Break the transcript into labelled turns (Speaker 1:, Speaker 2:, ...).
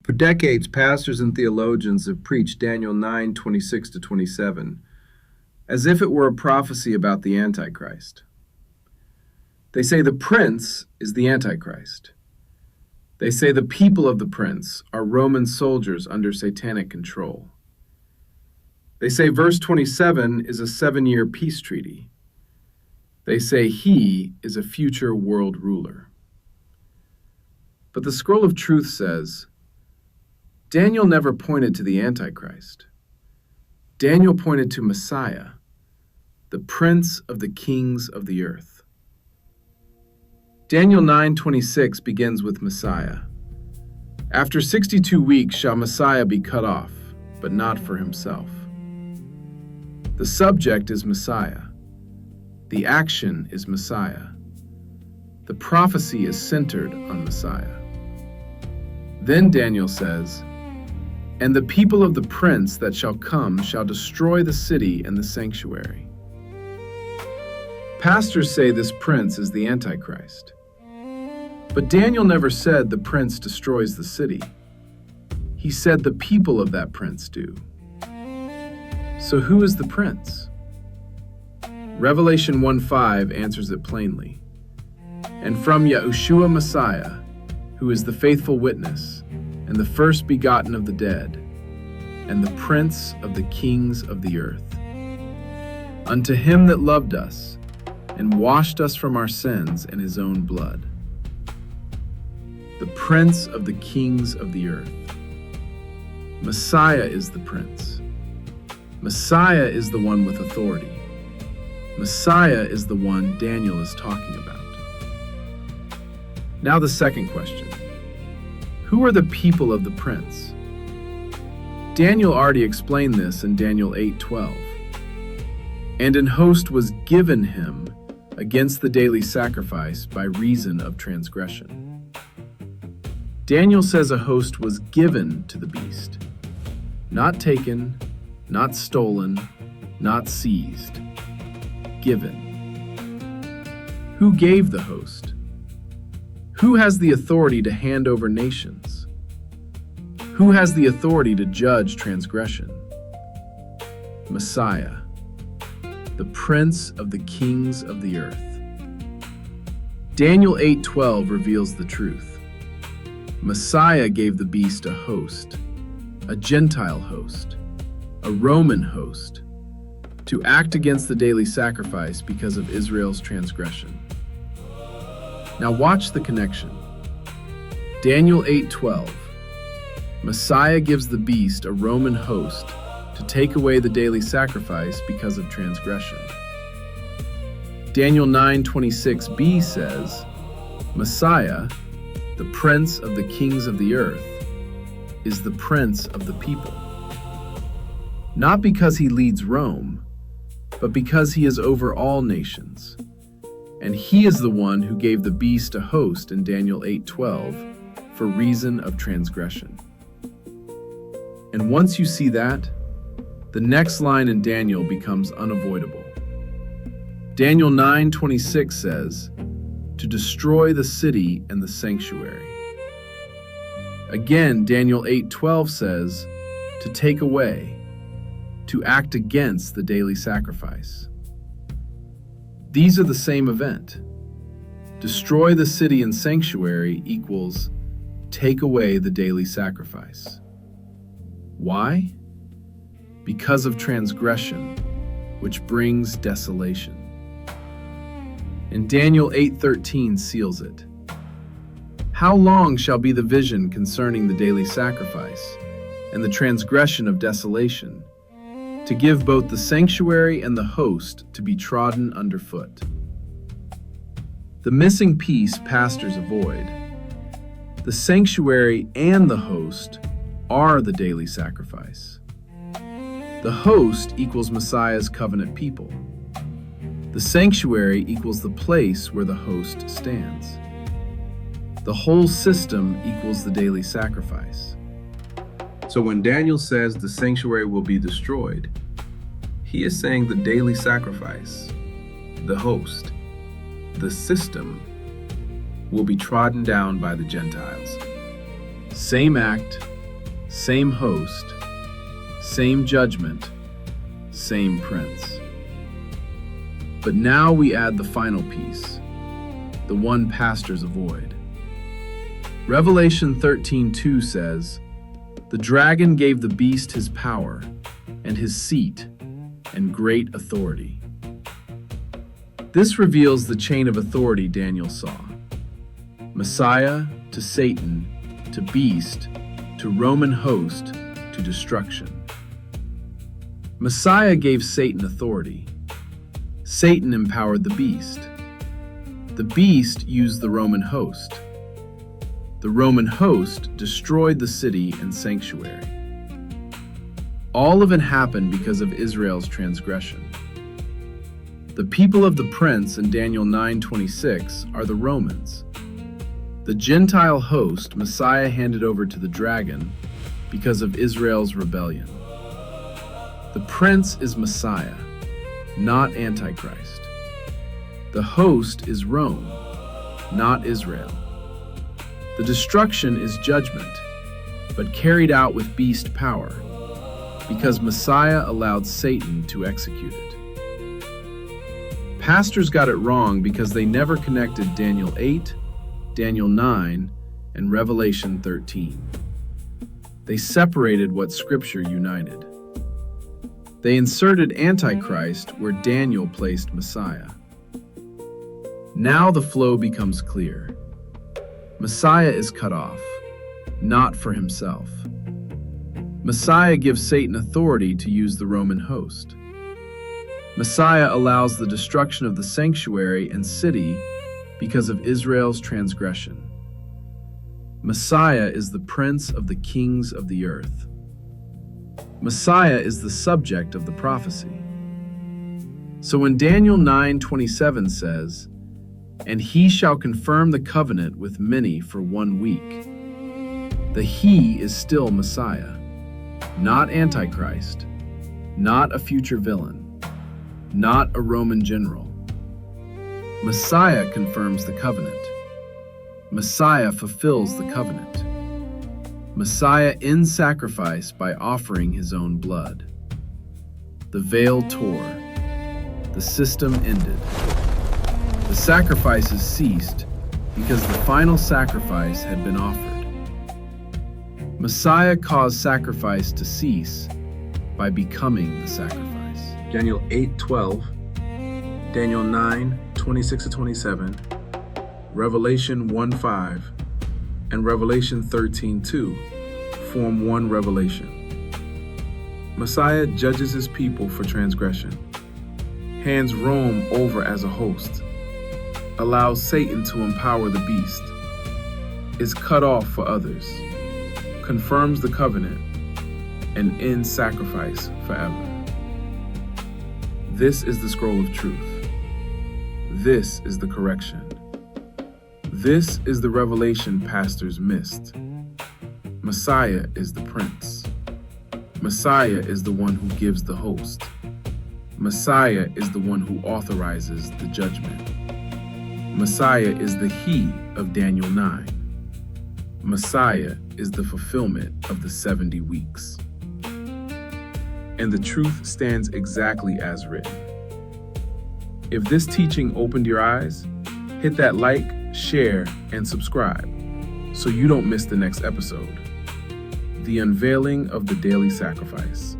Speaker 1: For decades, pastors and theologians have preached Daniel 9:26 to 27 as if it were a prophecy about the antichrist. They say the prince is the antichrist. They say the people of the prince are Roman soldiers under satanic control. They say verse 27 is a 7-year peace treaty. They say he is a future world ruler. But the scroll of truth says, Daniel never pointed to the Antichrist. Daniel pointed to Messiah, the Prince of the kings of the earth. Daniel 9:26 begins with Messiah. After 62 weeks shall Messiah be cut off, but not for himself. The subject is Messiah. The action is Messiah. The prophecy is centered on Messiah. Then Daniel says, and the people of the prince that shall come shall destroy the city and the sanctuary. Pastors say this prince is the Antichrist. But Daniel never said the prince destroys the city. He said the people of that prince do. So who is the prince? Revelation 1:5 answers it plainly. And from Yahushua Messiah, who is the faithful witness, and the first begotten of the dead, and the prince of the kings of the earth. Unto him that loved us, and washed us from our sins in his own blood. The prince of the kings of the earth. Messiah is the prince. Messiah is the one with authority. Messiah is the one Daniel is talking about. Now the second question. Who are the people of the prince? Daniel already explained this in Daniel 8:12. And an host was given him against the daily sacrifice by reason of transgression. Daniel says a host was given to the beast. Not taken, not stolen, not seized. Given. Who gave the host? Who has the authority to hand over nations? Who has the authority to judge transgression? Messiah, the Prince of the kings of the earth. Daniel 8:12 reveals the truth. Messiah gave the beast a host, a Gentile host, a Roman host, to act against the daily sacrifice because of Israel's transgression. Now watch the connection. Daniel 8:12. Messiah gives the beast a Roman host to take away the daily sacrifice because of transgression. Daniel 9:26b says, Messiah, the prince of the kings of the earth, is the prince of the people. Not because he leads Rome, but because he is over all nations. And he is the one who gave the beast a host in Daniel 8:12 for reason of transgression. And once you see that, the next line in Daniel becomes unavoidable. Daniel 9:26 says, to destroy the city and the sanctuary. Again, Daniel 8:12 says, to take away, to act against the daily sacrifice. These are the same event. Destroy the city and sanctuary equals take away the daily sacrifice. Why? Because of transgression, which brings desolation. And Daniel 8:13 seals it. How long shall be the vision concerning the daily sacrifice and the transgression of desolation, to give both the sanctuary and the host to be trodden underfoot? The missing piece pastors avoid. The sanctuary and the host are the daily sacrifice. The host equals Messiah's covenant people. The sanctuary equals the place where the host stands. The whole system equals the daily sacrifice. So when Daniel says the sanctuary will be destroyed, he is saying the daily sacrifice, the host, the system, will be trodden down by the Gentiles. Same act, same host, same judgment, same prince. But now we add the final piece, the one pastors avoid. Revelation 13:2 says, "The dragon gave the beast his power and his seat and great authority." This reveals the chain of authority Daniel saw. Messiah to Satan, to beast, to Roman host, to destruction. Messiah gave Satan authority. Satan empowered the beast. The beast used the Roman host. The Roman host destroyed the city and sanctuary. All of it happened because of Israel's transgression. The people of the prince in Daniel 9:26 are the Romans. The Gentile host Messiah handed over to the dragon because of Israel's rebellion. The prince is Messiah, not antichrist. The host is Rome, not Israel. The destruction is judgment, but carried out with beast power, because Messiah allowed Satan to execute it. Pastors got it wrong because they never connected Daniel 8, Daniel 9, and Revelation 13. They separated what Scripture united. They inserted Antichrist where Daniel placed Messiah. Now the flow becomes clear. Messiah is cut off, not for himself. Messiah gives Satan authority to use the Roman host. Messiah allows the destruction of the sanctuary and city because of Israel's transgression. Messiah is the prince of the kings of the earth. Messiah is the subject of the prophecy. So when Daniel 9:27 says, "And he shall confirm the covenant with many for 1 week," the he is still Messiah, not Antichrist, not a future villain, not a Roman general. Messiah confirms the covenant. Messiah fulfills the covenant. Messiah ends sacrifice by offering his own blood. The veil tore. The system ended. The sacrifices ceased because the final sacrifice had been offered. Messiah caused sacrifice to cease by becoming the sacrifice. Daniel 8:12, Daniel 9:26-27, Revelation 1:5, and Revelation 13:2 form one revelation. Messiah judges his people for transgression, hands Rome over as a host, allows Satan to empower the beast, is cut off for others, confirms the covenant, and ends sacrifice forever. This is the scroll of truth. This is the correction. This is the revelation pastors missed. Messiah is the prince. Messiah is the one who gives the host. Messiah is the one who authorizes the judgment. Messiah is the he of Daniel 9. Messiah is the fulfillment of the 70 weeks. And the truth stands exactly as written. If this teaching opened your eyes, hit that like, share, and subscribe so you don't miss the next episode. The Unveiling of the Daily Sacrifice.